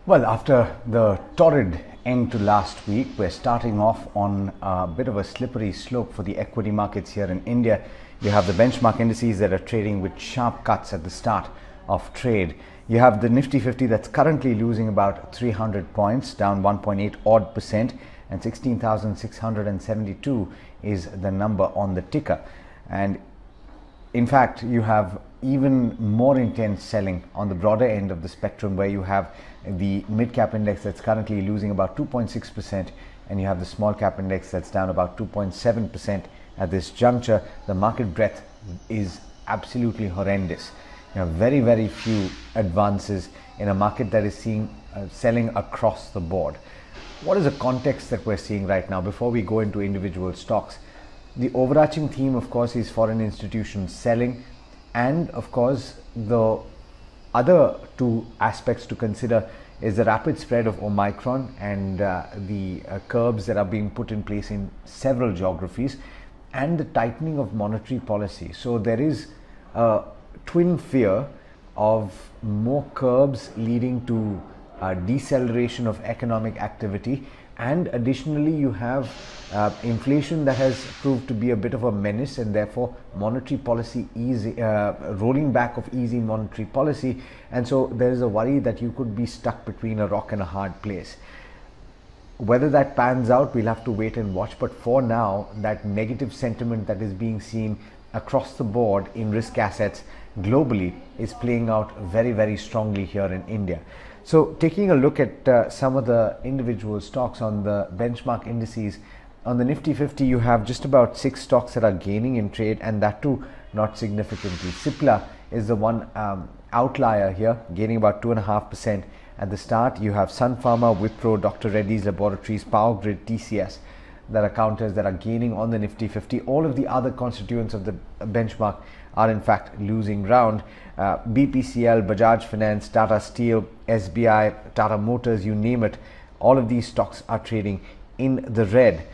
Well, after the torrid end to last week, we're starting off on a bit of a slippery slope for the equity markets here in India. You have the benchmark indices that are trading with sharp cuts at the start of trade. You have the Nifty 50 that's currently losing about 300 points, down 1.8 odd percent, and 16,672 is the number on the ticker. And in fact, you have even more intense selling on the broader end of the spectrum, where you have the midcap index that's currently losing about 2.6%, and you have the small cap index that's down about 2.7% at this juncture. The market breadth is absolutely horrendous. You have very, very few advances in a market that is seeing selling across the board. What is the context that we're seeing right now? Before we go into individual stocks, the overarching theme, of course, is foreign institutions selling, and of course the other two aspects to consider is the rapid spread of Omicron and the curbs that are being put in place in several geographies, and the tightening of monetary policy. So there is a twin fear of more curbs leading to deceleration of economic activity, and additionally you have inflation that has proved to be a bit of a menace, and therefore monetary policy rolling back of easy monetary policy. And so there is a worry that you could be stuck between a rock and a hard place. Whether that pans out, we'll have to wait and watch, but for now, that negative sentiment that is being seen across the board in risk assets globally is playing out very, very strongly here in India. So taking a look at some of the individual stocks on the benchmark indices, on the Nifty 50 you have just about 6 stocks that are gaining in trade, and that too not significantly. Cipla is the one outlier here, gaining about 2.5% at the start. You have Sun Pharma, Wipro, Dr. Reddy's Laboratories, Power Grid, TCS that are counters that are gaining on the Nifty 50. All of the other constituents of the benchmark are in fact losing ground. BPCL, Bajaj Finance, Tata Steel, SBI, Tata Motors, you name it, all of these stocks are trading in the red.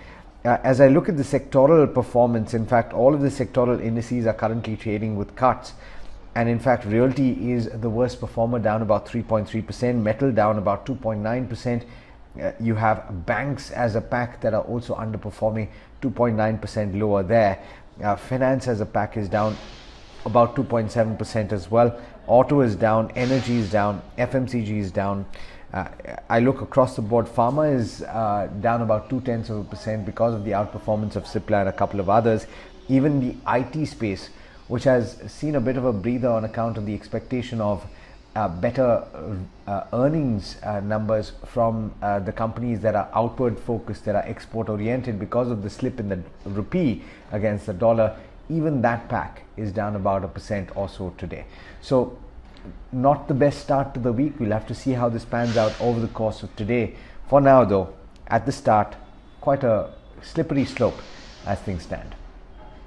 As I look at the sectoral performance, in fact all of the sectoral indices are currently trading with cuts, and in fact realty is the worst performer, down about 3.3%, metal down about 2.9%. You have banks as a pack that are also underperforming, 2.9% lower there. Finance as a pack is down about 2.7% as well. Auto is down, energy is down, FMCG is down. I look across the board, pharma is down about 0.2% because of the outperformance of Cipla and a couple of others. Even the IT space, which has seen a bit of a breather on account of the expectation of better earnings numbers from the companies that are outward focused, that are export oriented, because of the slip in the rupee against the dollar. Even that pack is down about 1% or so today. So not the best start to the week. We'll have to see how this pans out over the course of today. For now though, at the start, quite a slippery slope as things stand.